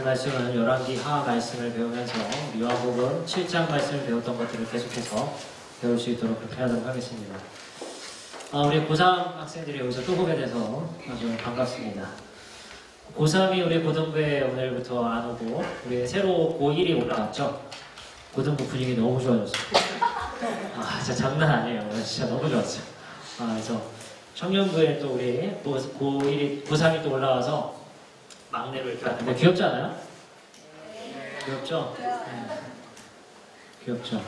말씀은 열왕기 하 말씀을 배우면서 요한복음 7장 말씀을 배웠던 것들을 계속해서 배울 수 있도록 그렇게 하도록 하겠습니다. 우리 고3 학생들이 여기서 또 보게 돼서 아주 반갑습니다. 고3이 우리 고등부에 오늘부터 안 오고 우리 새로 고1이 올라왔죠. 고등부 분위기 너무 좋아졌어요. 진짜 장난 아니에요. 진짜 너무 좋았어요. 그래서 청년부에 또 우리 고1이, 고3이 또 올라와서 막내로 이렇게 왔는데 귀엽지 않아요? 귀엽죠? 네. 귀엽죠?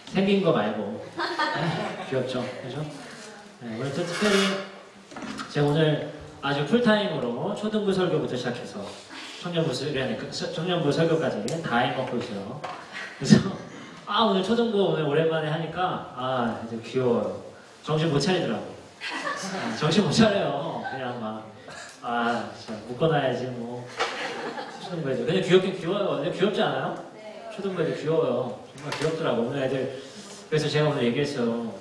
생긴 거 말고 귀엽죠? 그죠? 네, 오늘 또 특별히 제가 오늘 아주 풀타임으로 초등부 설교부터 시작해서 청년부 설교까지 다 해먹고 있어요. 그래서 오늘 초등부 오늘 오랜만에 하니까 이제 귀여워요. 정신 못 차리더라고. 정신 못 차려요. 그냥 막 진짜 묶어놔야지 뭐 초등부 애들. 근데 귀엽긴 귀여워요. 근데 귀엽지 않아요? 네. 초등부 애들 귀여워요. 정말 귀엽더라고. 오늘 애들. 그래서 제가 오늘 얘기했어요.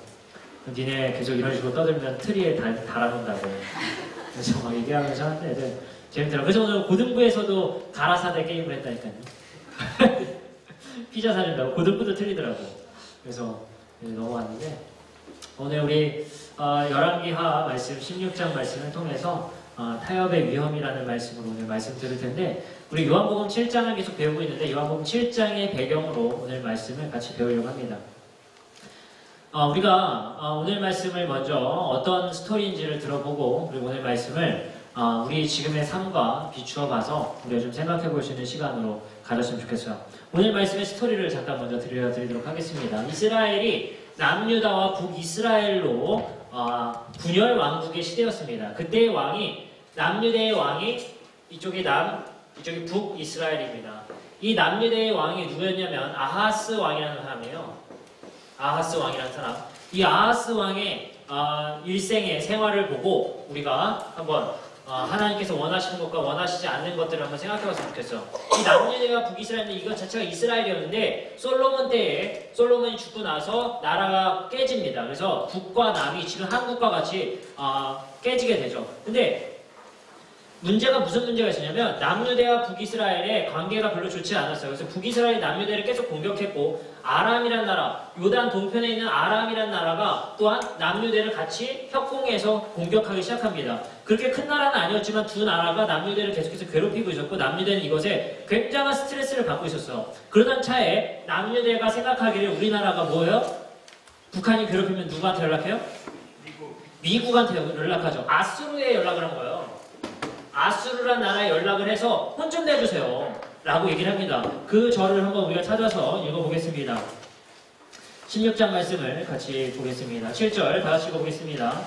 니네 계속 이런 식으로 떠들면 트리에 달아놓는다고. 그래서 막 얘기하면서 하는데 애들 재밌더라고. 그래서 오늘 고등부에서도 가라사대 게임을 했다니까요. 피자 사준다고. 고등부도 틀리더라고. 그래서 넘어왔는데 오늘 우리 열왕기 하 말씀 16장 말씀을 통해서 타협의 위험이라는 말씀으로 오늘 말씀 드릴 텐데 우리 요한복음 7장을 계속 배우고 있는데 요한복음 7장의 배경으로 오늘 말씀을 같이 배우려고 합니다. 우리가 오늘 말씀을 먼저 어떤 스토리인지를 들어보고 그리고 오늘 말씀을 우리 지금의 삶과 비추어 봐서 우리가 좀 생각해 볼 수 있는 시간으로 가졌으면 좋겠어요. 오늘 말씀의 스토리를 잠깐 먼저 들려드리도록 하겠습니다. 이스라엘이 남유다와 북이스라엘로 분열 왕국의 시대였습니다. 그때의 왕이 남유대의 왕이 이쪽이 이쪽이 북이스라엘입니다. 이 남유대의 왕이 누구였냐면 아하스 왕이라는 사람이에요. 아하스 왕이라는 사람. 이 아하스 왕의 일생의 생활을 보고 우리가 한번 하나님께서 원하시는 것과 원하시지 않는 것들을 한번 생각해봤으면 좋겠어요. 이 남유대와 북이스라엘은 이것 자체가 이스라엘이었는데 솔로몬 때에 솔로몬이 죽고 나서 나라가 깨집니다. 그래서 북과 남이 지금 한국과 같이 깨지게 되죠. 근데 문제가 무슨 문제가 있었냐면 남유대와 북이스라엘의 관계가 별로 좋지 않았어요. 그래서 북이스라엘이 남유대를 계속 공격했고 아람이란 나라, 요단 동편에 있는 아람이란 나라가 또한 남유대를 같이 협공해서 공격하기 시작합니다. 그렇게 큰 나라는 아니었지만 두 나라가 남유대를 계속해서 괴롭히고 있었고 남유대는 이것에 굉장한 스트레스를 받고 있었어요. 그러던 차에 남유대가 생각하기를 우리나라가 뭐예요? 북한이 괴롭히면 누구한테 연락해요? 미국한테 연락하죠. 아수르에 연락을 한 거예요. 아수르란 나라에 연락을 해서 혼 좀 내주세요 라고 얘기를 합니다. 그 절을 한번 우리가 찾아서 읽어보겠습니다. 16장 말씀을 같이 보겠습니다. 7절 다 같이 읽어보겠습니다.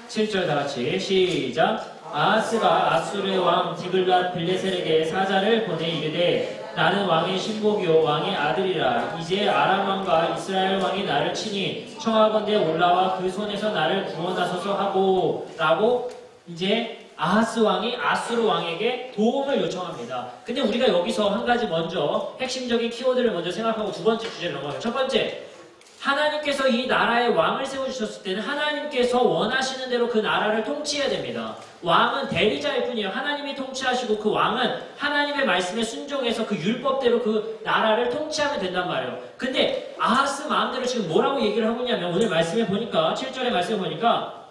7절 다 같이 시작. 아하스가 아수르의 왕 디글랏 빌레셀에게 사자를 보내 이르되 나는 왕의 신복이요 왕의 아들이라. 이제 아람 왕과 이스라엘 왕이 나를 치니 청하건대 올라와 그 손에서 나를 구원하소서 하고 라고 이제 아하스 왕이 아수르 왕에게 도움을 요청합니다. 근데 우리가 여기서 한 가지 먼저 핵심적인 키워드를 먼저 생각하고 두 번째 주제를 넘어가요. 첫 번째, 하나님께서 이 나라에 왕을 세워주셨을 때는 하나님께서 원하시는 대로 그 나라를 통치해야 됩니다. 왕은 대리자일 뿐이에요. 하나님이 통치하시고 그 왕은 하나님의 말씀에 순종해서 그 율법대로 그 나라를 통치하면 된단 말이에요. 근데 아하스 마음대로 지금 뭐라고 얘기를 하고 있냐면 오늘 말씀에 보니까 7절의 말씀에 보니까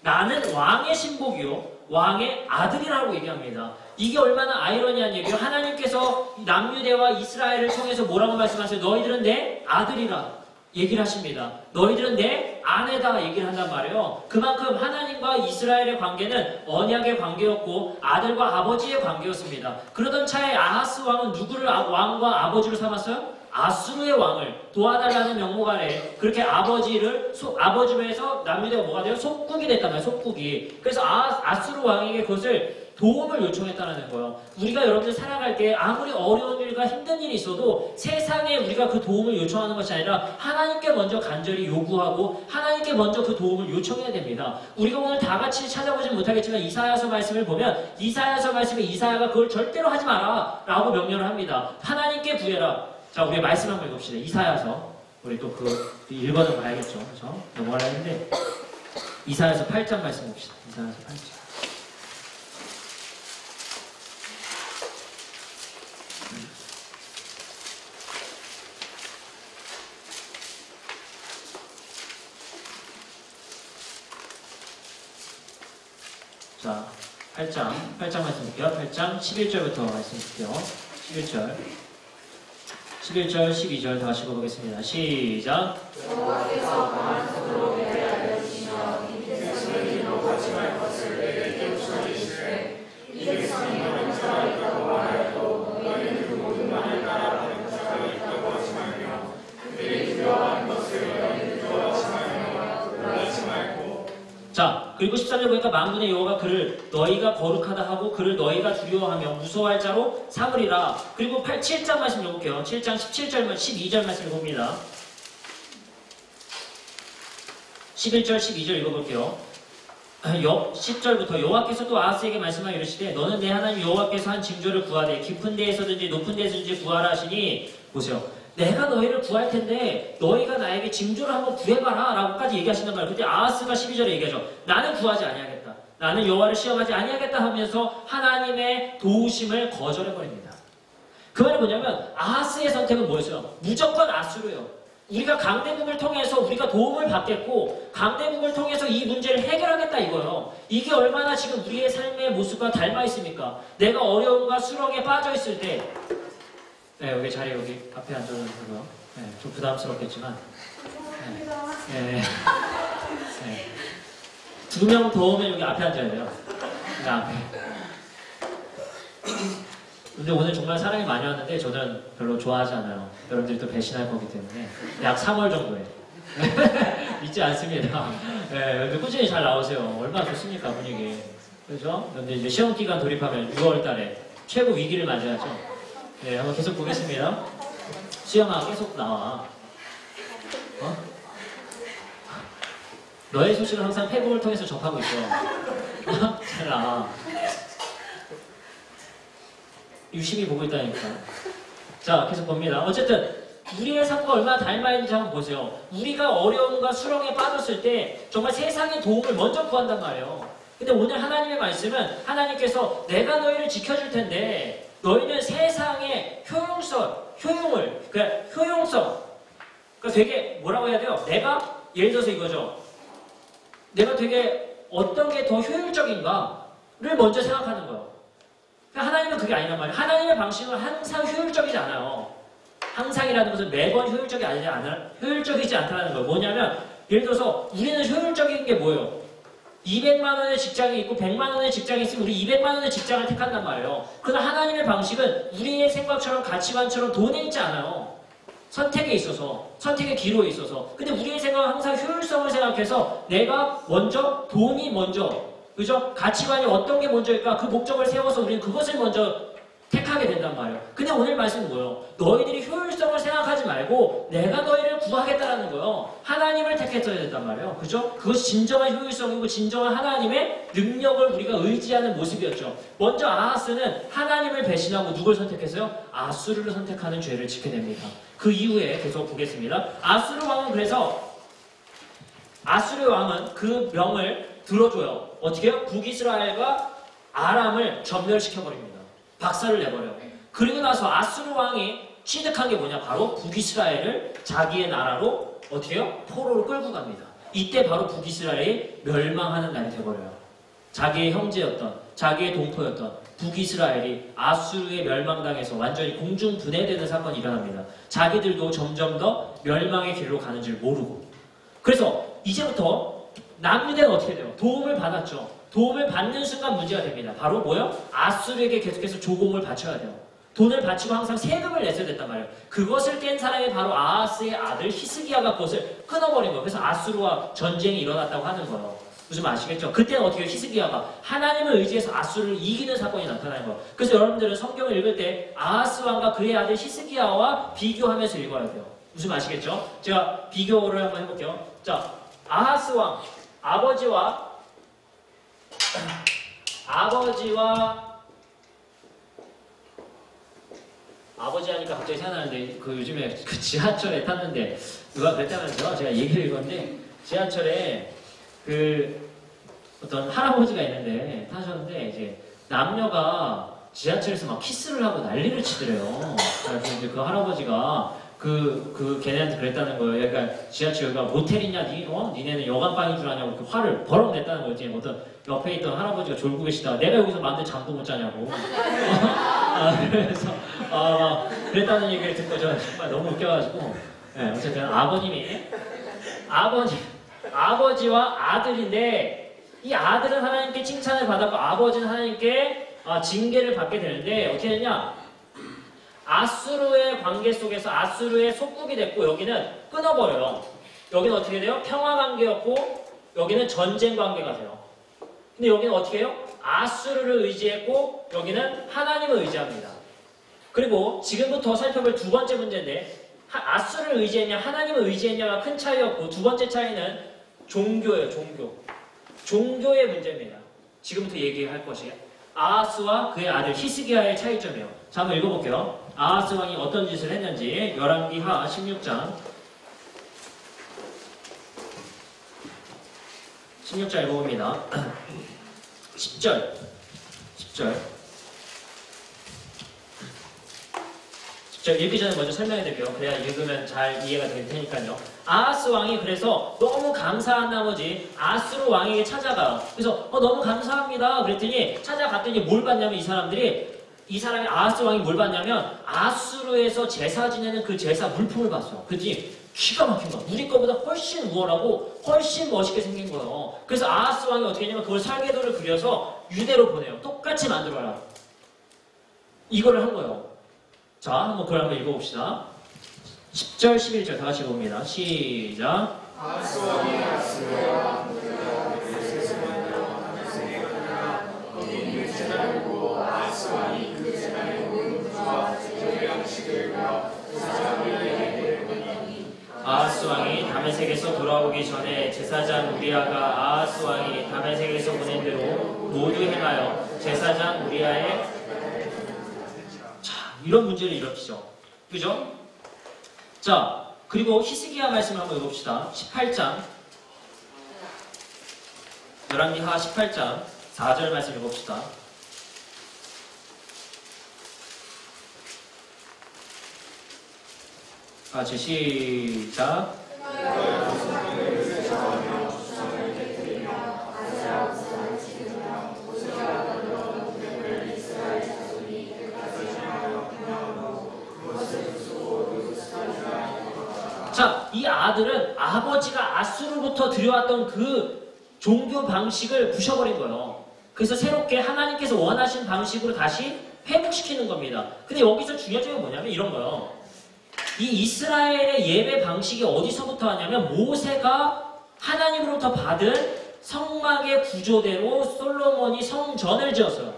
나는 왕의 신복이요 왕의 아들이라고 얘기합니다. 이게 얼마나 아이러니한 얘기예요. 하나님께서 남유대와 이스라엘을 통해서 뭐라고 말씀하세요? 너희들은 내 아들이라 얘기를 하십니다. 너희들은 내 아내다 얘기를 한단 말이에요. 그만큼 하나님과 이스라엘의 관계는 언약의 관계였고 아들과 아버지의 관계였습니다. 그러던 차에 아하스 왕은 누구를 왕과 아버지로 삼았어요? 아수르의 왕을 도와달라는 명목 아래 그렇게 아버지로 해서 남유대가 뭐가 돼요? 속국이 됐단 말이에요. 속국이. 그래서 아수르 왕에게 그것을 도움을 요청했다는 거예요. 우리가 여러분들 살아갈 때 아무리 어려운 일과 힘든 일이 있어도 세상에 우리가 그 도움을 요청하는 것이 아니라 하나님께 먼저 간절히 요구하고 하나님께 먼저 그 도움을 요청해야 됩니다. 우리가 오늘 다 같이 찾아보진 못하겠지만 이사야서 말씀을 보면 이사야서 말씀에 이사야가 그걸 절대로 하지 마라 라고 명령을 합니다. 하나님께 구해라. 자, 우리 말씀 한번 읽읍시다. 이사야서. 우리 또 읽어서 봐야겠죠. 그래서 넘어가려 했는데 이사야서 8장 말씀 봅시다. 이사야서 8장. 자, 8장 말씀 볼게요. 8장 11절부터 말씀 볼게요. 11절, 12절 다 같이 읽어보겠습니다. 시작. 여호와께서 강한 손으로 내게 알려주시며 이 백성을 길로 가지 말 것을 내게 깨우쳐주시되 이 백성이 번역자가 있다고 하여도 너희는 그 모든 말을 따라 번역자가 있다고 하지 말며 그들이 두려워하는 것을 너희는 두려워하지 말며 놀라지 말고. 자, 그리고 13절 보니까 만군의 여호와가 그를 너희가 거룩하다 하고 그를 너희가 두려워하며 무서워할 자로 삼으리라. 그리고 7장 말씀 읽어볼게요. 7장 17절, 12절 말씀 읽어봅니다. 11절, 12절 읽어볼게요. 10절부터 여호와께서 또 아하스에게 말씀하여 이르시되 너는 내 하나님 여호와께서 한 징조를 구하되 깊은 데에서든지 높은 데에서든지 구하라 하시니 보세요. 내가 너희를 구할 텐데 너희가 나에게 징조를 한번 구해봐라 라고까지 얘기하시는 거예요. 그때 아하스가 12절에 얘기하죠. 나는 구하지 아니하겠다. 나는 여호와를 시험하지 아니하겠다 하면서 하나님의 도우심을 거절해버립니다. 그 말이 뭐냐면 아하스의 선택은 뭐였어요? 무조건 아수르예요. 우리가 강대국을 통해서 우리가 도움을 받겠고 강대국을 통해서 이 문제를 해결하겠다 이거예요. 이게 얼마나 지금 우리의 삶의 모습과 닮아 있습니까? 내가 어려움과 수렁에 빠져 있을 때 네, 여기 자리 여기 앞에 앉아도 되고요. 네, 좀 부담스럽겠지만 네. 2명 더 오면 여기 앞에 앉아야 돼요. 네, 앞에. 근데 오늘 정말 사람이 많이 왔는데 저는 별로 좋아하지 않아요. 여러분들이 또 배신할 거기 때문에 약 3월 정도에 잊지 않습니다. 네, 근데 꾸준히 잘 나오세요. 얼마나 좋습니까 분위기. 그렇죠? 근데 이제 시험 기간 돌입하면 6월 달에 최고 위기를 맞이하죠. 네, 한번 계속 보겠습니다. 수영아 계속 나와. 어? 너의 소식을 항상 페북을 통해서 접하고 있어. 잘 나와. 유심히 보고 있다니까. 자, 계속 봅니다. 어쨌든 우리의 삶과 얼마나 닮아 있는지 한번 보세요. 우리가 어려움과 수렁에 빠졌을 때 정말 세상의 도움을 먼저 구한단 말이에요. 근데 오늘 하나님의 말씀은 하나님께서 내가 너희를 지켜줄 텐데 너희는 세상의 효용성, 그러니까 되게 뭐라고 해야 돼요? 내가 예를 들어서 이거죠. 내가 되게 어떤 게 더 효율적인가를 먼저 생각하는 거예요. 그러니까 하나님은 그게 아니란 말이에요. 하나님의 방식은 항상 효율적이지 않아요. 항상이라는 것은 매번 효율적이지 않다는 거예요. 뭐냐면 예를 들어서 우리는 효율적인 게 뭐예요? 200만 원의 직장이 있고 100만 원의 직장이 있으면 우리 200만 원의 직장을 택한단 말이에요. 그러나 하나님의 방식은 우리의 생각처럼 가치관처럼 돈에 있지 않아요. 선택에 있어서, 선택의 기로에 있어서. 근데 우리의 생각은 항상 효율성을 생각해서 내가 먼저, 돈이 먼저, 그죠? 가치관이 어떤 게 먼저일까? 그 목적을 세워서 우리는 그것을 먼저 택하게 된단 말이에요. 근데 오늘 말씀은 뭐예요? 너희들이 효율성을 생각하지 말고 내가 너희를 구하겠다라는 거예요. 하나님을 택했어야 된단 말이에요. 그죠? 그것이 진정한 효율성이고 진정한 하나님의 능력을 우리가 의지하는 모습이었죠. 먼저 아하스는 하나님을 배신하고 누굴 선택했어요? 아수르를 선택하는 죄를 짓게 됩니다. 그 이후에 계속 보겠습니다. 아수르 왕은 그 명을 들어줘요. 어떻게 해요? 북이스라엘과 아람을 전멸시켜버립니다. 박살을 내버려요. 그리고 나서 아수르 왕이 취득한 게 뭐냐? 바로 북이스라엘을 자기의 나라로 어떻게 해요? 포로로 끌고 갑니다. 이때 바로 북이스라엘이 멸망하는 날이 돼버려요. 자기의 형제였던, 자기의 동포였던 북이스라엘이 아수르에 멸망당해서 완전히 공중분해되는 사건이 일어납니다. 자기들도 점점 더 멸망의 길로 가는 줄 모르고. 그래서 이제부터 남유대는 어떻게 돼요? 도움을 받았죠. 도움을 받는 순간 문제가 됩니다. 바로 뭐요? 아수르에게 계속해서 조공을 바쳐야 돼요. 돈을 바치고 항상 세금을 내셔야 됐단 말이에요. 그것을 깬 사람이 바로 아하스의 아들 히스기야가 그것을 끊어버린 거예요. 그래서 아수르와 전쟁이 일어났다고 하는 거예요. 무슨 아시겠죠? 그때는 어떻게 히스기야가 하나님을 의지해서 아수르를 이기는 사건이 나타나는 거예요. 그래서 여러분들은 성경을 읽을 때 아하스 왕과 그의 아들 히스기야와 비교하면서 읽어야 돼요. 무슨 아시겠죠? 제가 비교를 한번 해볼게요. 자, 아하스 왕 아버지와 아버지 하니까 갑자기 생각나는데 그 요즘에 그 지하철에 탔는데 누가 그랬다면서요? 제가 얘기를 읽었는데 지하철에 그 어떤 할아버지가 있는데 타셨는데 이제 남녀가 지하철에서 막 키스를 하고 난리를 치더래요. 그래서 이제 그 할아버지가 걔네한테 그랬다는 거예요. 그러니까 지하철가 모텔이냐, 니네는 여관방인 줄 아냐고 그 화를 버럭 냈다는 거지. 어떤 옆에 있던 할아버지가 졸고 계시다가 내가 여기서 만든 잠도 못 자냐고. 그래서 그랬다는 얘기를 듣고 저 정말 너무 웃겨가지고. 네, 어쨌든 아버지와 아들인데 이 아들은 하나님께 칭찬을 받았고 아버지는 하나님께 징계를 받게 되는데 어떻게 되냐? 아수르의 관계 속에서 아수르의 속국이 됐고 여기는 끊어버려요. 여기는 어떻게 돼요? 평화 관계였고 여기는 전쟁 관계가 돼요. 근데 여기는 어떻게 해요? 아수르를 의지했고 여기는 하나님을 의지합니다. 그리고 지금부터 살펴볼 두 번째 문제인데 아수르를 의지했냐 하나님을 의지했냐가 큰 차이였고 두 번째 차이는 종교예요. 종교의 문제입니다. 지금부터 얘기할 것이 아하스와 그의 아들 히스기야의 차이점이에요. 자, 한번 읽어볼게요. 아하스 왕이 어떤 짓을 했는지 열왕기하 16장 16장 읽어봅니다. 10절 읽기 전에 먼저 설명해 드릴게요. 그래야 읽으면 잘 이해가 될 테니까요. 아하스 왕이 그래서 너무 감사한 나머지 아수르 왕에게 찾아가요. 그래서 너무 감사합니다. 그랬더니 찾아갔더니 뭘 봤냐면 이 사람이 아하스 왕이 뭘 봤냐면 아수르에서 제사 지내는 그 제사 물품을 봤어. 그랬더니 기가 막힌 거야. 우리 거보다 훨씬 우월하고 훨씬 멋있게 생긴 거예요. 그래서 아하스 왕이 어떻게 했냐면 그걸 설계도를 그려서 유대로 보내요. 똑같이 만들어라. 이거를 한 거예요. 자, 한번 그걸 한번 읽어봅시다. 10절, 11절 다 같이 봅니다. 시작. 아하스 왕이 다메섹에서 돌아오기 전에 제사장 우리아가 아하스 왕이 다메섹에서 보낸 대로 모두 행하여 제사장 우리아의 이런 문제를 일으키죠. 그죠? 자, 그리고 히스기야 말씀을 한번 읽어봅시다. 18장 열왕기하 18장 4절 말씀 읽어봅시다. 같이 시작. 자, 이 아들은 아버지가 아수르로부터 들여왔던 그 종교 방식을 부셔버린 거예요. 그래서 새롭게 하나님께서 원하신 방식으로 다시 회복시키는 겁니다. 근데 여기서 중요한 점이 뭐냐면 이런 거예요. 이 이스라엘의 예배 방식이 어디서부터 하냐면 모세가 하나님으로부터 받은 성막의 구조대로 솔로몬이 성전을 지었어요.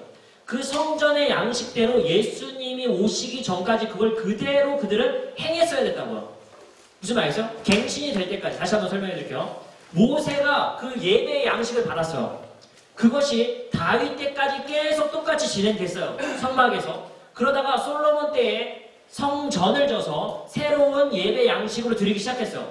그 성전의 양식대로 예수님이 오시기 전까지 그걸 그대로 그들은 행했어야 됐다고요. 무슨 말이죠? 갱신이 될 때까지 다시 한번 설명해 드릴게요. 모세가 그 예배의 양식을 받았어요. 그것이 다윗 때까지 계속 똑같이 진행됐어요. 성막에서. 그러다가 솔로몬 때에 성전을 져서 새로운 예배 양식으로 드리기 시작했어요.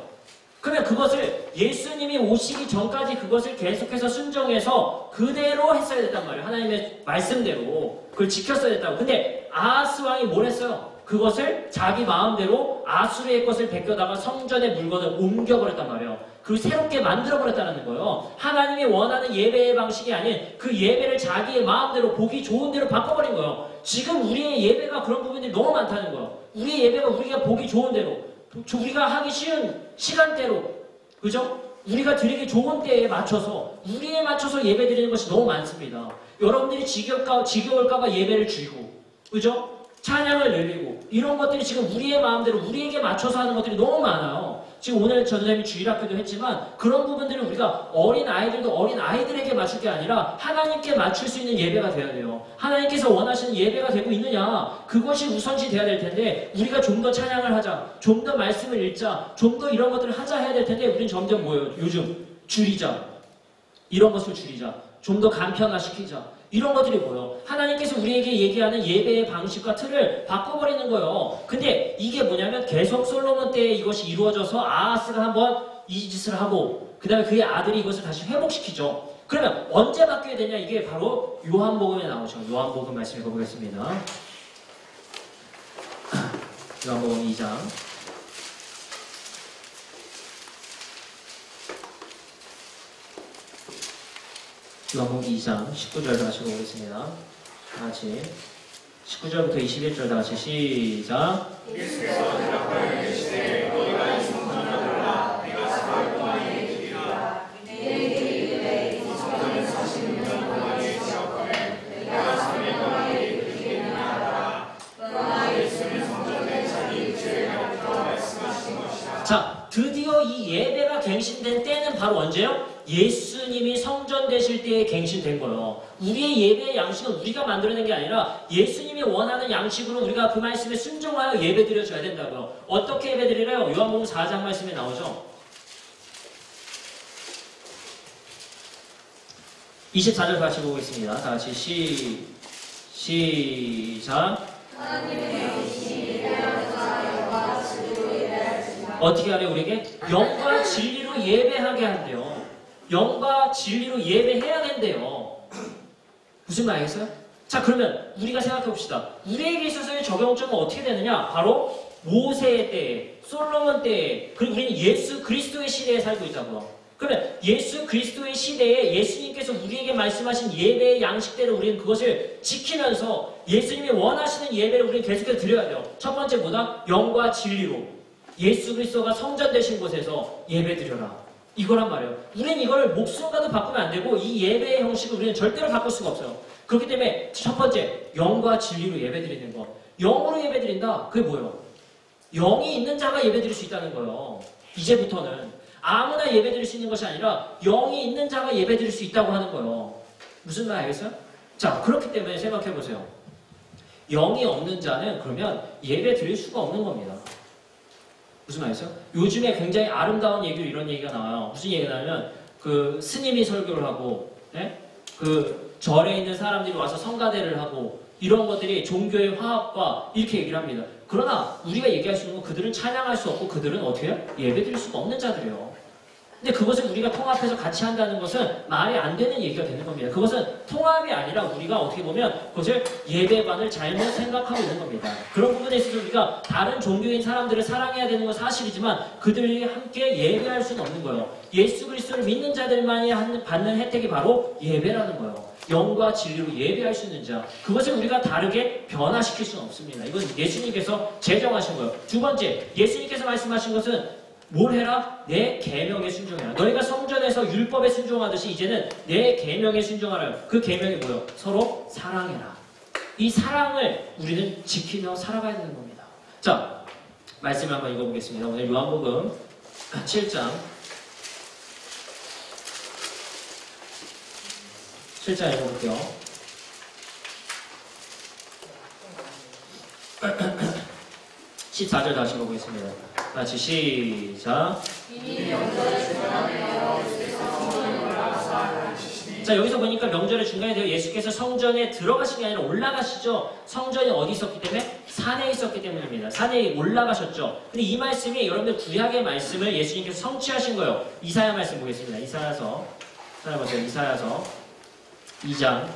그러면 그것을 예수님이 오시기 전까지 그것을 계속해서 순종해서 그대로 했어야 됐단 말이에요. 하나님의 말씀대로 그걸 지켰어야 됐다고. 근데 아하스 왕이 뭘 했어요? 그것을 자기 마음대로 아수르의 것을 베껴다가 성전의 물건을 옮겨버렸단 말이에요. 그걸 새롭게 만들어버렸다는 거예요. 하나님이 원하는 예배의 방식이 아닌 그 예배를 자기의 마음대로 보기 좋은 대로 바꿔버린 거예요. 지금 우리의 예배가 그런 부분들이 너무 많다는 거예요. 우리의 예배가 우리가 보기 좋은 대로, 우리가 하기 쉬운 시간대로, 그죠? 우리가 드리기 좋은 때에 맞춰서 우리에 맞춰서 예배 드리는 것이 너무 많습니다. 여러분들이 지겨울까봐 예배를 줄이고, 그죠? 찬양을 늘리고 이런 것들이 지금 우리의 마음대로 우리에게 맞춰서 하는 것들이 너무 많아요. 지금 오늘 전도사님이 주일학교도 했지만 그런 부분들을 우리가 어린 아이들도 어린 아이들에게 맞출 게 아니라 하나님께 맞출 수 있는 예배가 되어야 돼요. 하나님께서 원하시는 예배가 되고 있느냐, 그것이 우선시 돼야 될 텐데 우리가 좀 더 찬양을 하자, 좀 더 말씀을 읽자, 좀 더 이런 것들을 하자 해야 될 텐데 우리는 점점 뭐예요? 요즘 줄이자, 이런 것을 줄이자, 좀 더 간편화시키자, 이런 것들이 뭐예요? 하나님께서 우리에게 얘기하는 예배의 방식과 틀을 바꿔버리는 거예요. 근데 이게 뭐냐면 계속 솔로몬 때에 이것이 이루어져서 아하스가 한번 이 짓을 하고 그 다음에 그의 아들이 이것을 다시 회복시키죠. 그러면 언제 바뀌어야 되냐? 이게 바로 요한복음에 나오죠. 요한복음 말씀 읽어보겠습니다. 요한복음 2장 요한복음 2장 19절 다 같이 보겠습니다. 다 같이 19절부터 21절 다 같이 시작. 예수께서 대답하여 이르시되 너희가 이 성전을 돌라 내가 4일 동안에 이르리라. 내게 이르되 이 성전을 46년 동안에 지었거늘 내가 3일 동안에 이르리겠느냐 하라. 그러나 예수는 성전에 자기 육체를 가리켜 말씀하신 것이라. 자, 드디어 이 예배가 갱신된 때는 바로 언제요? 예수님이 성전 되실 때에 갱신된 거예요. 우리의 예배의 양식은 우리가 만들어낸 게 아니라 예수님이 원하는 양식으로 우리가 그 말씀에 순종하여 예배 드려줘야 된다고요. 어떻게 예배 드리래요? 요한복음 4장 말씀에 나오죠. 24절 같이 보고 있습니다. 다 같이 시작. 어떻게 하래 우리에게? 영과 진리로 예배하게 한대요. 영과 진리로 예배해야 된대요. 무슨 말이겠어요? 자, 그러면 우리가 생각해 봅시다. 우리에게 있어서의 적용점은 어떻게 되느냐? 바로 모세의 때에, 솔로몬 때에, 그리고 우리는 예수 그리스도의 시대에 살고 있다고요. 그러면 예수 그리스도의 시대에 예수님께서 우리에게 말씀하신 예배의 양식대로 우리는 그것을 지키면서 예수님이 원하시는 예배를 우리는 계속해서 드려야 돼요. 첫 번째 뭐다? 영과 진리로. 예수 그리스도가 성전 되신 곳에서 예배 드려라. 이거란 말이에요. 우리는 이걸 목숨과도 바꾸면 안 되고 이 예배의 형식을 우리는 절대로 바꿀 수가 없어요. 그렇기 때문에 첫 번째, 영과 진리로 예배 드리는 거. 영으로 예배 드린다. 그게 뭐예요? 영이 있는 자가 예배 드릴 수 있다는 거예요. 이제부터는 아무나 예배 드릴 수 있는 것이 아니라 영이 있는 자가 예배 드릴 수 있다고 하는 거예요. 무슨 말 알겠어요? 자, 그렇기 때문에 생각해 보세요. 영이 없는 자는 그러면 예배 드릴 수가 없는 겁니다. 무슨 말이죠? 요즘에 굉장히 아름다운 얘기로 이런 얘기가 나와요. 무슨 얘기가 나냐면 그 스님이 설교를 하고 그 절에 있는 사람들이 와서 성가대를 하고 이런 것들이 종교의 화합과 이렇게 얘기를 합니다. 그러나 우리가 얘기할 수 있는 건 그들은 찬양할 수 없고 그들은 어떻게 해요? 예배드릴 수가 없는 자들이에요. 근데 그것을 우리가 통합해서 같이 한다는 것은 말이 안 되는 얘기가 되는 겁니다. 그것은 통합이 아니라 우리가 어떻게 보면 그것을 예배반을 잘못 생각하고 있는 겁니다. 그런 부분에 있어서 우리가 다른 종교인 사람들을 사랑해야 되는 건 사실이지만 그들이 함께 예배할 수는 없는 거예요. 예수 그리스도를 믿는 자들만이 받는 혜택이 바로 예배라는 거예요. 영과 진리로 예배할 수 있는 자. 그것을 우리가 다르게 변화시킬 수는 없습니다. 이건 예수님께서 제정하신 거예요. 두 번째, 예수님께서 말씀하신 것은 뭘 해라? 내 계명에 순종해라. 너희가 성전에서 율법에 순종하듯이 이제는 내 계명에 순종하라. 그 계명이 뭐예요? 서로 사랑해라. 이 사랑을 우리는 지키며 살아가야 되는 겁니다. 자, 말씀을 한번 읽어보겠습니다. 오늘 요한복음 7장 7장 읽어볼게요. 14절 다시 보겠습니다. 같이 시작. 자, 여기서 보니까 명절의 중간에 되어 예수께서 성전에 들어가신 게 아니라 올라가시죠. 성전이 어디 있었기 때문에? 산에 있었기 때문입니다. 산에 올라가셨죠. 근데 이 말씀이 여러분들 구약의 말씀을 예수님께서 성취하신 거예요. 이사야 말씀 보겠습니다. 이사야서 찾아보세요. 이사야서 2장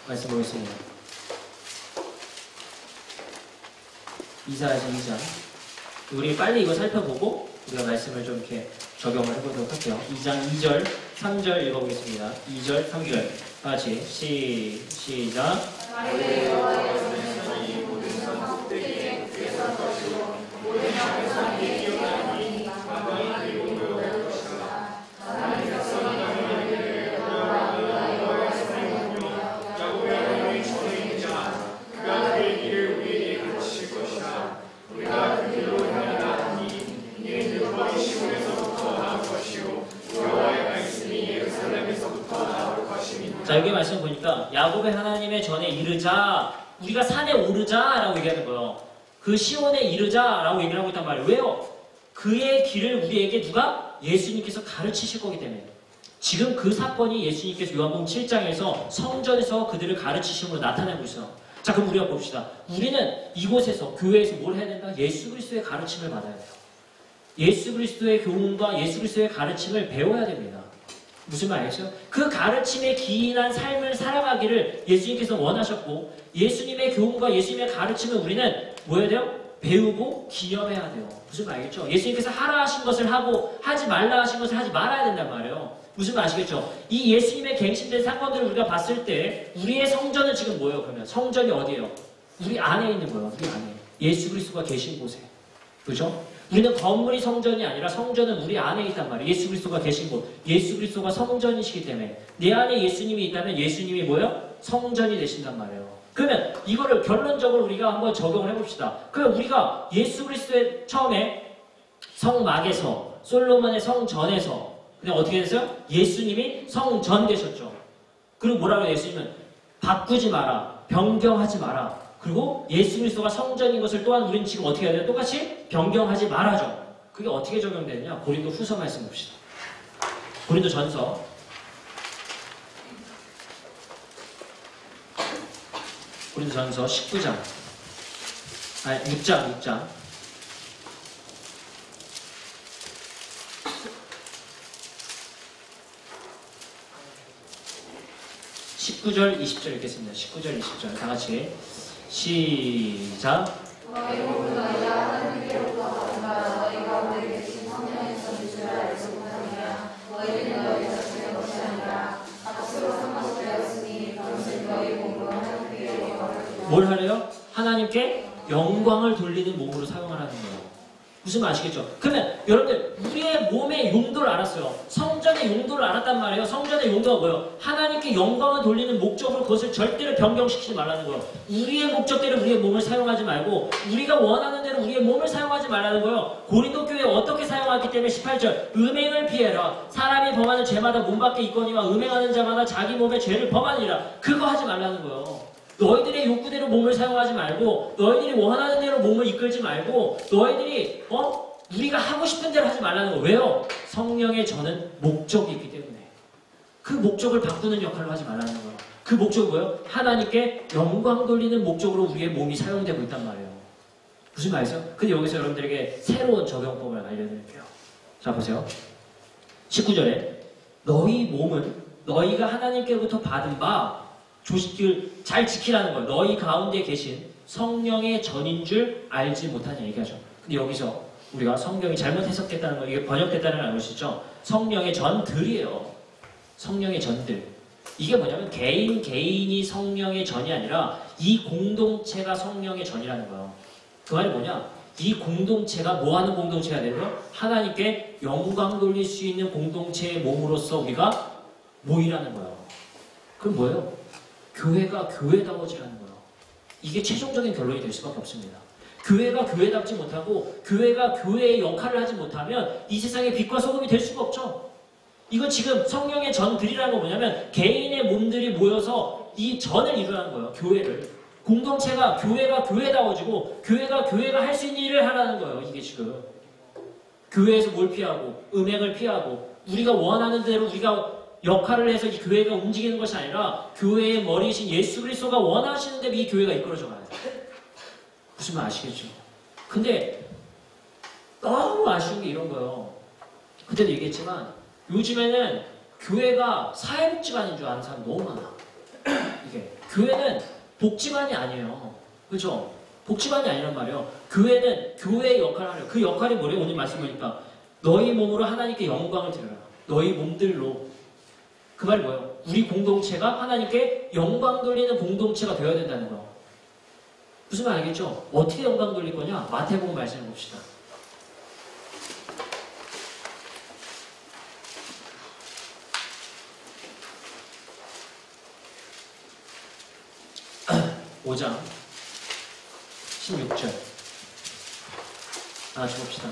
말씀 보겠습니다. 이사야서 2장. 우리 빨리 이거 살펴보고 우리가 말씀을 좀 이렇게 적용을 해보도록 할게요. 2장 2절, 3절 읽어보겠습니다. 2절, 3절 같이 시작. 자, 여기 말씀 보니까 야곱의 하나님의 전에 이르자, 우리가 산에 오르자라고 얘기하는 거예요. 그 시온에 이르자라고 얘기를 하고 있단 말이에요. 왜요? 그의 길을 우리에게 누가? 예수님께서 가르치실 거기 때문에. 지금 그 사건이 예수님께서 요한복음 7장에서 성전에서 그들을 가르치심으로 나타내고 있어요. 자, 그럼 우리가 봅시다. 우리는 이곳에서 교회에서 뭘 해야 된다? 예수 그리스도의 가르침을 받아야 돼요. 예수 그리스도의 교훈과 예수 그리스도의 가르침을 배워야 됩니다. 무슨 말이겠어요? 그 가르침에 기인한 삶을 살아가기를 예수님께서 원하셨고 예수님의 교훈과 예수님의 가르침을 우리는 뭐 해야 돼요? 배우고 기여해야 돼요. 무슨 말이겠죠? 예수님께서 하라 하신 것을 하고 하지 말라 하신 것을 하지 말아야 된단 말이에요. 무슨 말 아시겠죠? 이 예수님의 갱신된 사건들을 우리가 봤을 때 우리의 성전은 지금 뭐예요? 그러면 성전이 어디예요? 우리 안에 있는 거예요. 우리 안에. 예수 그리스도가 계신 곳에. 그죠? 우리는 건물이 성전이 아니라 성전은 우리 안에 있단 말이에요. 예수 그리스도가 계신 곳. 예수 그리스도가 성전이시기 때문에 내 안에 예수님이 있다면 예수님이 뭐예요? 성전이 되신단 말이에요. 그러면 이거를 결론적으로 우리가 한번 적용을 해봅시다. 그러면 우리가 예수 그리스도의 처음에 성막에서 솔로몬의 성전에서 그냥 어떻게 됐어요? 예수님이 성전 되셨죠. 그리고 뭐라고 해요? 예수님은 바꾸지 마라. 변경하지 마라. 그리고 예수 그리스도가 성전인 것을 또한 우리는 지금 어떻게 해야 돼요? 똑같이 변경하지 말아죠. 그게 어떻게 적용되느냐? 고린도 후서 말씀 봅시다. 고린도 전서 19장 6장 19절 20절 읽겠습니다. 19절 20절 다 같이 시작. 너희 모두 너희가 하나님께로부터 받은 바 너희 가운데 계신 성령에서 줄 알지 못하느냐. 너희는 너희 자신의 것이 아니라 값으로 삼아되었으니 당신 너희 몸으로 하나님께 영광을 돌리라. 뭘 하래요? 하나님께 영광을 돌리는 몸으로 사용하라는 거예요. 무슨 말 아시겠죠? 그러면 여러분들 우리의 몸의 용도를 알았어요. 성전의 용도를 알았단 말이에요. 성전의 용도가 뭐예요? 하나님께 영광을 돌리는 목적으로 그것을 절대로 변경시키지 말라는 거예요. 우리의 목적대로 우리의 몸을 사용하지 말고 우리가 원하는 대로 우리의 몸을 사용하지 말라는 거예요. 고린도 교회에 어떻게 사용하기 때문에 18절 음행을 피해라. 사람이 범하는 죄마다 몸 밖에 있거니와 음행하는 자마다 자기 몸의 죄를 범하니라. 그거 하지 말라는 거예요. 너희들의 욕구대로 몸을 사용하지 말고 너희들이 원하는 대로 몸을 이끌지 말고 너희들이 우리가 하고 싶은 대로 하지 말라는 거예요. 왜요? 성령의 저는 목적이 있기 때문에 그 목적을 바꾸는 역할을 하지 말라는 거예요. 그 목적은 뭐예요? 하나님께 영광 돌리는 목적으로 우리의 몸이 사용되고 있단 말이에요. 무슨 말이죠? 근데 여기서 여러분들에게 새로운 적용법을 알려드릴게요. 자 보세요. 19절에 너희 몸은 너희가 하나님께로부터 받은 바 조식을 잘 지키라는 거예요. 너희 가운데 계신 성령의 전인 줄 알지 못하냐 얘기하죠. 근데 여기서 우리가 성경이 잘못 해석됐다는 거, 이게 번역됐다는 걸 알고 계시죠? 성령의 전들이에요. 성령의 전들. 이게 뭐냐면 개인이 성령의 전이 아니라 이 공동체가 성령의 전이라는 거예요. 그 말이 뭐냐? 이 공동체가 뭐 하는 공동체가 되고요? 하나님께 영광 돌릴 수 있는 공동체의 몸으로서 우리가 모이라는 거예요. 그럼 뭐예요? 교회가 교회다워지라는 거예요. 이게 최종적인 결론이 될 수밖에 없습니다. 교회가 교회답지 못하고 교회가 교회의 역할을 하지 못하면 이 세상의 빛과 소금이 될 수가 없죠. 이건 지금 성령의 전들이라는 건 뭐냐면 개인의 몸들이 모여서 이 전을 이루라는 거예요. 교회를. 공동체가 교회가 교회다워지고 교회가 할 수 있는 일을 하라는 거예요. 이게 지금. 교회에서 뭘 피하고 음행을 피하고 우리가 원하는 대로 우리가 역할을 해서 이 교회가 움직이는 것이 아니라 교회의 머리이신 예수 그리스도가 원하시는 대로 이 교회가 이끌어져 가야 돼요. 무슨 말 아시겠죠? 근데 너무 아쉬운 게 이런 거예요. 그때도 얘기했지만 요즘에는 교회가 사회복지관인 줄 아는 사람 너무 많아. 이게 교회는 복지관이 아니에요. 그렇죠? 복지관이 아니란 말이에요. 교회는 교회의 역할을 하래요. 그 역할이 뭐래요? 오늘 말씀 보니까 너희 몸으로 하나님께 영광을 드려라. 너희 몸들로. 그 말이 뭐예요? 우리 공동체가 하나님께 영광 돌리는 공동체가 되어야 된다는 거. 무슨 말 알겠죠? 어떻게 영광 돌릴 거냐? 마태복음 말씀을 봅시다. (5장) 16절 다 같이 봅시다.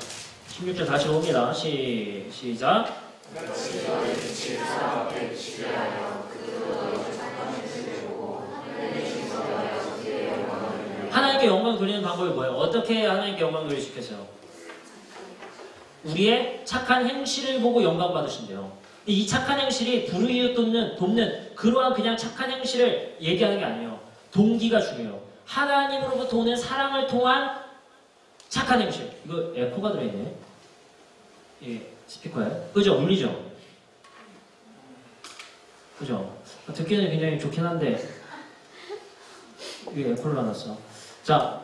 16절 다시 봅니다. 시작. 하나님께 영광 돌리는 방법이 뭐예요? 어떻게 하나님께 영광 돌릴 수 있겠어요? 우리의 착한 행실을 보고 영광 받으신대요. 이 착한 행실이 불의를 돕는 그러한 그냥 착한 행실을 얘기하는 게 아니에요. 동기가 중요해요. 하나님으로부터 오는 사랑을 통한 착한 행실. 이거 에코가 들어있네. 예, 스피커에. 그죠? 울리죠? 그죠? 듣기는 굉장히 좋긴 한데 이게 에코를 놔놨어. 자,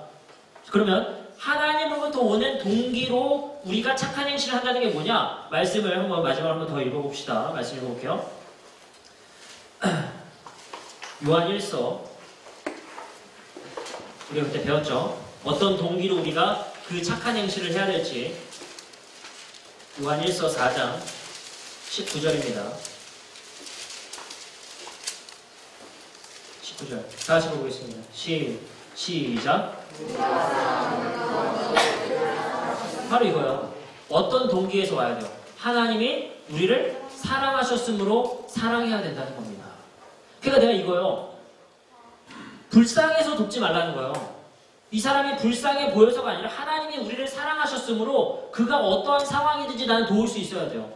그러면 하나님으로부터 오는 동기로 우리가 착한 행실을 한다는 게 뭐냐? 말씀을 한번 마지막으로 한번 더 읽어봅시다. 말씀 읽어볼게요. 요한 1서 우리가 그때 배웠죠? 어떤 동기로 우리가 그 착한 행실을 해야 될지. 요한 1서 4장 19절입니다. 19절 다 같이 보겠습니다. 시작. 바로 이거요. 어떤 동기에서 와야 돼요? 하나님이 우리를 사랑하셨으므로 사랑해야 된다는 겁니다. 그러니까 내가 이거요. 불쌍해서 돕지 말라는 거예요. 이 사람이 불쌍해 보여서가 아니라 하나님이 우리를 사랑하셨으므로 그가 어떠한 상황이든지 나는 도울 수 있어야 돼요.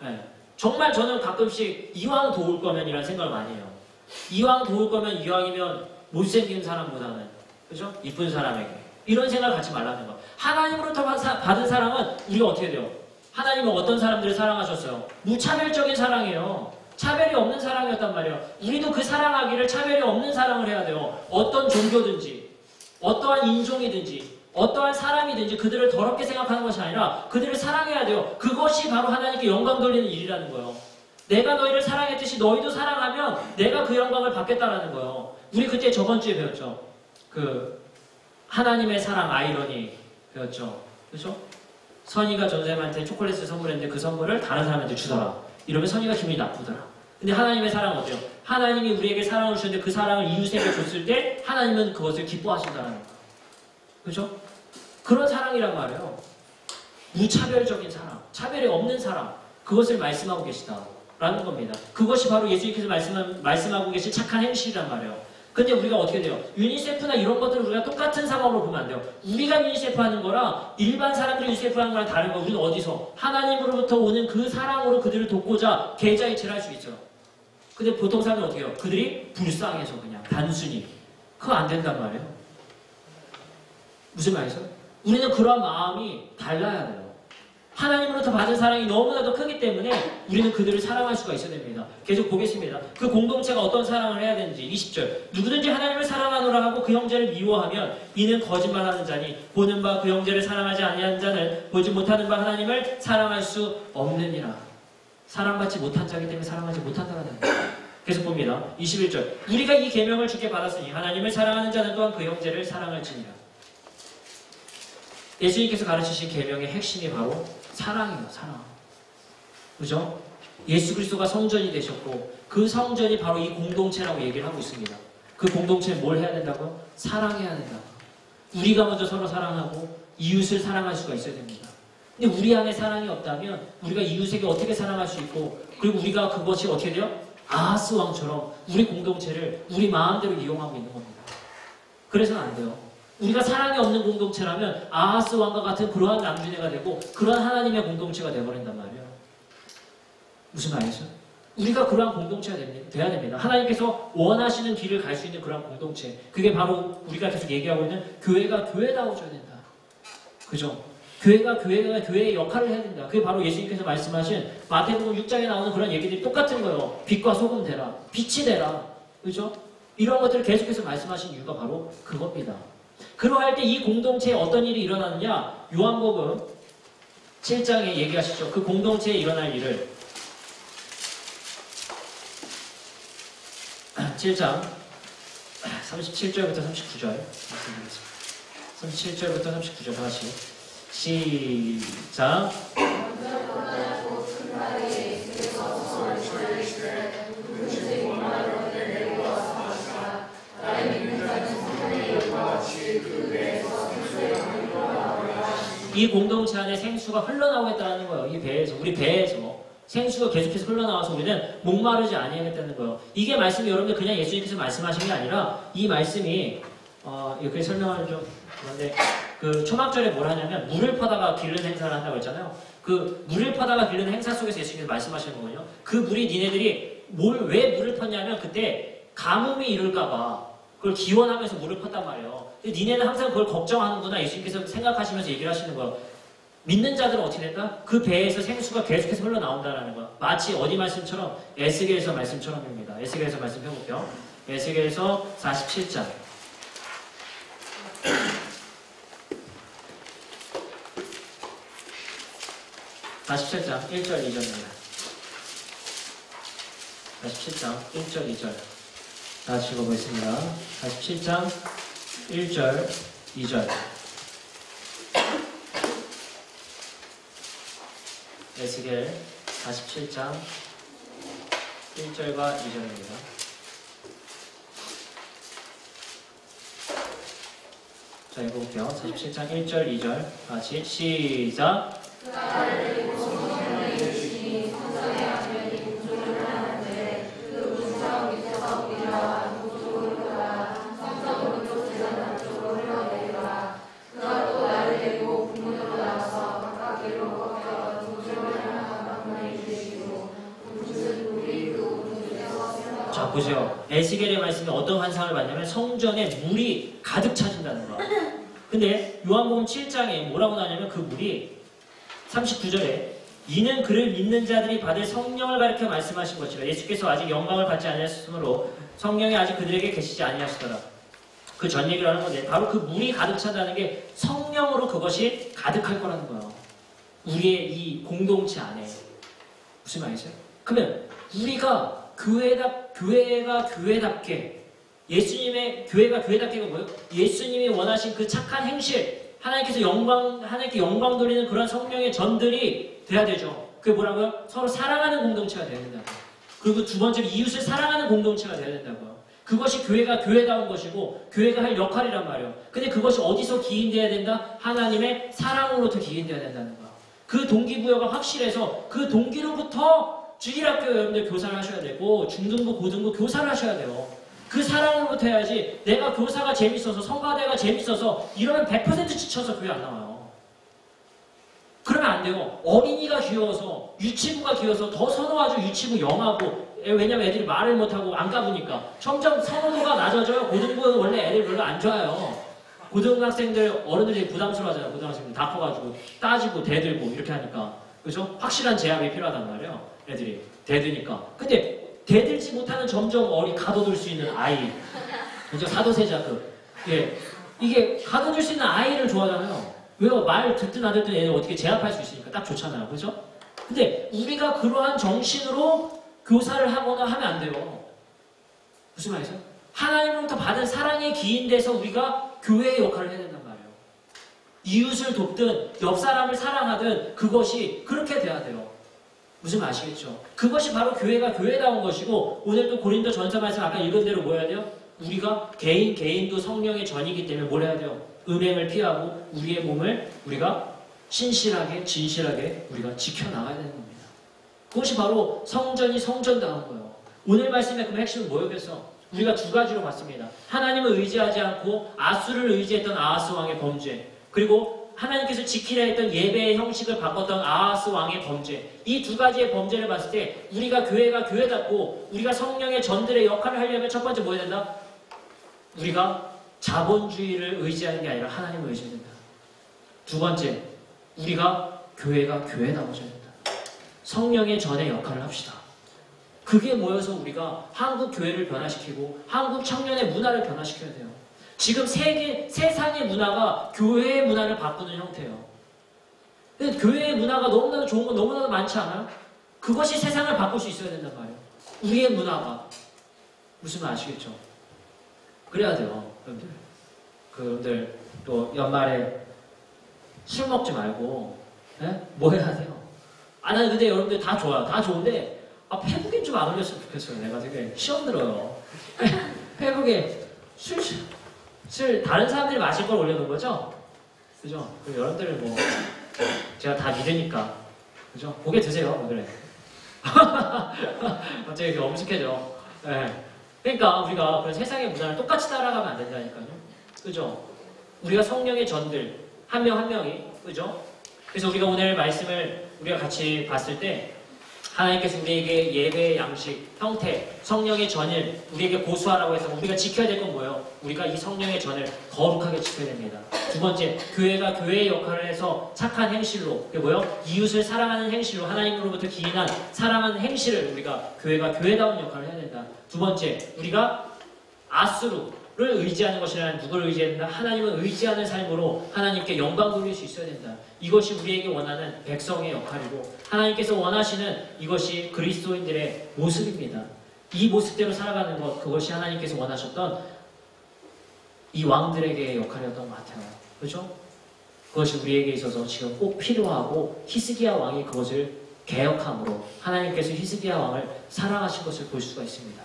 네. 정말 저는 가끔씩 이왕 도울 거면 이라는 생각을 많이 해요. 이왕 도울 거면 이왕이면 못생긴 사람보다는 그죠? 이쁜 사람에게 이런 생각을 갖지 말라는 거. 하나님으로부터 받은 사랑은 우리가 어떻게 돼요? 하나님은 어떤 사람들을 사랑하셨어요? 무차별적인 사랑이에요. 차별이 없는 사랑이었단 말이에요. 우리도 그 사랑하기를 차별이 없는 사랑을 해야 돼요. 어떤 종교든지 어떠한 인종이든지 어떠한 사람이든지 그들을 더럽게 생각하는 것이 아니라 그들을 사랑해야 돼요. 그것이 바로 하나님께 영광 돌리는 일이라는 거예요. 내가 너희를 사랑했듯이 너희도 사랑하면 내가 그 영광을 받겠다라는 거예요. 우리 그때 저번 주에 배웠죠. 그 하나님의 사랑 아이러니 배웠죠. 그렇죠? 선이가 전쌤한테 초콜릿을 선물했는데 그 선물을 다른 사람한테 주더라. 이러면 선이가 기분이 나쁘더라. 근데 하나님의 사랑은 어때요? 하나님이 우리에게 사랑을 주셨는데 그 사랑을 이웃에게 줬을 때 하나님은 그것을 기뻐하신다는 거예요. 그렇죠? 그런 사랑이란 말이에요. 무차별적인 사랑, 차별이 없는 사랑, 그것을 말씀하고 계시다라는 겁니다. 그것이 바로 예수님께서 말씀하고 계신 착한 행실이란 말이에요. 근데 우리가 어떻게 돼요? 유니세프나 이런 것들을 우리가 똑같은 상황으로 보면 안 돼요. 우리가 유니세프 하는 거랑 일반 사람들이 유니세프 하는 거랑 다른 거. 우리는 어디서? 하나님으로부터 오는 그 사랑으로 그들을 돕고자 계좌이체를 할 수 있어요. 근데 보통 사람들은 어떻게 해요? 그들이 불쌍해서 그냥 단순히. 그거 안 된단 말이에요. 무슨 말이죠? 우리는 그런 마음이 달라야 돼요. 하나님으로부터 받은 사랑이 너무나도 크기 때문에 우리는 그들을 사랑할 수가 있어야 됩니다. 계속 보겠습니다. 그 공동체가 어떤 사랑을 해야 되는지 20절 누구든지 하나님을 사랑하노라 하고 그 형제를 미워하면 이는 거짓말하는 자니 보는 바 그 형제를 사랑하지 아니하는 자는 보지 못하는 바 하나님을 사랑할 수 없느니라. 사랑받지 못한 자이기 때문에 사랑하지 못한다는 거예요. 계속 봅니다. 21절 우리가 이 계명을 주께 받았으니 하나님을 사랑하는 자는 또한 그 형제를 사랑할지니라. 예수님께서 가르치신 계명의 핵심이 바로 사랑이에요. 사랑. 그죠? 예수 그리스도가 성전이 되셨고 그 성전이 바로 이 공동체라고 얘기를 하고 있습니다. 그 공동체는 뭘 해야 된다고요? 사랑해야 된다. 우리가 먼저 서로 사랑하고 이웃을 사랑할 수가 있어야 됩니다. 근데 우리 안에 사랑이 없다면 우리가 이웃에게 어떻게 사랑할 수 있고 그리고 우리가 그것이 어떻게 돼요? 아하스 왕처럼 우리 공동체를 우리 마음대로 이용하고 있는 겁니다. 그래서는 안 돼요. 우리가 사랑이 없는 공동체라면 아하스 왕과 같은 그러한 남주네가 되고 그러한 하나님의 공동체가 되어버린단 말이에요. 무슨 말이죠? 우리가 그러한 공동체가 돼야 됩니다. 하나님께서 원하시는 길을 갈 수 있는 그러한 공동체. 그게 바로 우리가 계속 얘기하고 있는 교회가 교회다워져야 된다. 그죠? 교회가 교회의 역할을 해야 된다. 그게 바로 예수님께서 말씀하신 마태복음 6장에 나오는 그런 얘기들이 똑같은 거예요. 빛과 소금 되라. 빛이 되라. 그죠? 이런 것들을 계속해서 말씀하신 이유가 바로 그겁니다. 그러할 때 이 공동체에 어떤 일이 일어나느냐? 요한복음 7장에 얘기하시죠. 그 공동체에 일어날 일을 7장 37절부터 39절 말씀드리겠습니다. 37절부터 39절 다시 시작. 이 공동체 안에 생수가 흘러나오겠다는 거예요. 이 배에서, 우리 배에서 생수가 계속해서 흘러나와서 우리는 목마르지 아니하겠다는 거예요. 이게 말씀이 여러분들 그냥 예수님께서 말씀하신 게 아니라 이 말씀이 이렇게 설명하는 좀 그런데 그 초막절에 뭘 하냐면 물을 퍼다가 기르는 행사를 한다고 했잖아요. 그 물을 퍼다가 기르는 행사 속에서 예수님께서 말씀하시는 거거든요. 그 물이 니네들이 왜 물을 폈냐면 그때 가뭄이 이룰까봐 그걸 기원하면서 물을 폈단 말이에요. 근데 니네는 항상 그걸 걱정하는구나 예수님께서 생각하시면서 얘기를 하시는 거예요. 믿는 자들은 어떻게 된다? 그 배에서 생수가 계속해서 흘러나온다는 거예요. 마치 어디 말씀처럼 에스겔서 말씀처럼입니다. 에스겔서 말씀 펴볼게요. 에스겔서 47장 47장 1절 2절입니다. 47장 1절 2절 다 같이 읽어보겠습니다. 47장 1절 2절 에스겔 47장 1절과 2절입니다. 자, 읽어볼게요. 47장 1절 2절 같이 시작. 자, 보세요. 에스겔의 말씀이 어떤 환상을 봤냐면 성전에 물이 가득 차진다는 거야. 근데 요한복음 7장에 뭐라고 나냐면 그 물이 39절에 이는 그를 믿는 자들이 받을 성령을 가리켜 말씀하신 것이라. 예수께서 아직 영광을 받지 아니하셨으므로 성령이 아직 그들에게 계시지 아니하시더라. 그 전 얘기를 하는 건데 바로 그 물이 가득 찬다는 게 성령으로 그것이 가득할 거라는 거예요. 우리의 이 공동체 안에. 무슨 말이세요? 그러면 우리가 교회가 교회답게 예수님의 교회가 교회답게가 뭐예요? 예수님이 원하신 그 착한 행실, 하나님께 영광 돌리는 그런 성령의 전들이 돼야 되죠. 그게 뭐라고요? 서로 사랑하는 공동체가 돼야 된다고. 그리고 두 번째로 이웃을 사랑하는 공동체가 돼야 된다고요. 그것이 교회가 교회다운 것이고 교회가 할 역할이란 말이에요. 근데 그것이 어디서 기인돼야 된다? 하나님의 사랑으로부터 기인돼야 된다는 거예요. 그 동기부여가 확실해서 그 동기로부터 주일학교 여러분들 교사를 하셔야 되고 중등부, 고등부 교사를 하셔야 돼요. 그 사랑으로부터 해야지. 내가 교사가 재밌어서 성가대가 재밌어서 이러면 100% 지쳐서 교회 안 나와요. 그러면 안 돼요. 어린이가 귀여워서 유치부가 귀여워서 더 선호하죠. 유치부 영하고. 왜냐면 애들이 말을 못하고 안 가보니까 점점 선호도가 낮아져요. 고등부는 원래 애들 별로 안 좋아요. 고등학생들 어른들이 부담스러워하잖아요. 고등학생들 다 커가지고 따지고 대들고 이렇게 하니까. 그죠? 확실한 제압이 필요하단 말이에요. 애들이 대드니까. 근데 대들지 못하는 점점 가둬둘 수 있는 아이. 그죠? 사도세자급. 예. 이게 가둬둘 수 있는 아이를 좋아하잖아요. 왜요? 말 듣든 안 듣든 애들 어떻게 제압할 수 있으니까 딱 좋잖아요. 그죠? 근데 우리가 그러한 정신으로 교사를 하거나 하면 안 돼요. 무슨 말이죠? 하나님으로부터 받은 사랑에 기인돼서 우리가 교회의 역할을 해야 된단 말이에요. 이웃을 돕든 옆 사람을 사랑하든 그것이 그렇게 돼야 돼요. 무슨 말 아시겠죠? 그것이 바로 교회가 교회다운 것이고 오늘도 고린도 전서 말씀 아까 읽은 대로 뭐 해야 돼요? 우리가 개인도 성령의 전이기 때문에 뭘 해야 돼요? 음행을 피하고 우리의 몸을 우리가 신실하게 진실하게 우리가 지켜나가야 되는 겁니다. 그것이 바로 성전이 성전다운 거예요. 오늘 말씀의 그 핵심은 뭐였겠어? 우리가 두 가지로 봤습니다. 하나님을 의지하지 않고 아수를 의지했던 아하스 왕의 범죄, 그리고 하나님께서 지키려 했던 예배의 형식을 바꿨던 아하스 왕의 범죄. 이 두 가지의 범죄를 봤을 때 우리가 교회가 교회답고 우리가 성령의 전들의 역할을 하려면 첫 번째 뭐 해야 된다? 우리가 자본주의를 의지하는 게 아니라 하나님을 의지해야 된다. 두 번째, 우리가 교회가 교회다워져야 된다. 성령의 전의 역할을 합시다. 그게 모여서 우리가 한국 교회를 변화시키고 한국 청년의 문화를 변화시켜야 돼요. 지금 세상의 문화가 교회의 문화를 바꾸는 형태예요. 근데 교회의 문화가 너무나도 좋은 건 너무나도 많지 않아요? 그것이 세상을 바꿀 수 있어야 된단 말이에요. 우리의 문화가. 무슨 말 아시겠죠? 그래야 돼요, 여러분들. 여러분들 또 연말에 술 먹지 말고 뭐 해야 돼요? 나는 근데 여러분들 다 좋아요. 다 좋은데 페북에 좀 안 올렸으면 좋겠어요. 내가 되게 시험 들어요. 페북에 술 다른 사람들이 마실 걸 올려놓은 거죠? 그죠? 그럼 여러분들 뭐 제가 다 믿으니까 그죠? 고개 드세요. 그래. 갑자기 이렇게 엄숙해져. 네. 그러니까 우리가 그런 세상의 문화를 똑같이 따라가면 안 된다니까요. 그죠? 우리가 성령의 전들 한 명 한 명이 그죠? 그래서 우리가 오늘 말씀을 우리가 같이 봤을 때 하나님께서 우리에게 예배의 양식, 형태, 성령의 전을 우리에게 고수하라고 해서 우리가 지켜야 될 건 뭐예요? 우리가 이 성령의 전을 거룩하게 지켜야 됩니다. 두 번째, 교회가 교회의 역할을 해서 착한 행실로, 그게 뭐예요? 이웃을 사랑하는 행실로 하나님으로부터 기인한 사랑하는 행실을 우리가 교회가 교회다운 역할을 해야 된다. 두 번째, 우리가 아수로 의지하는 것이란 누구를 의지한다? 하나님을 의지하는 삶으로 하나님께 영광 돌릴 수 있어야 된다. 이것이 우리에게 원하는 백성의 역할이고 하나님께서 원하시는 이것이 그리스도인들의 모습입니다. 이 모습대로 살아가는 것, 그것이 하나님께서 원하셨던 이 왕들에게의 역할이었던 것 같아요. 그렇죠? 그것이 우리에게 있어서 지금 꼭 필요하고 히스기야 왕이 그것을 개혁함으로 하나님께서 히스기야 왕을 사랑하신 것을 볼 수가 있습니다.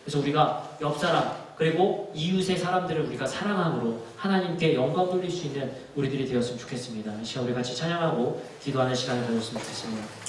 그래서 우리가 옆 사람 그리고 이웃의 사람들을 우리가 사랑함으로 하나님께 영광 돌릴 수 있는 우리들이 되었으면 좋겠습니다. 이 시간 우리 같이 찬양하고 기도하는 시간을 가졌으면 좋겠습니다.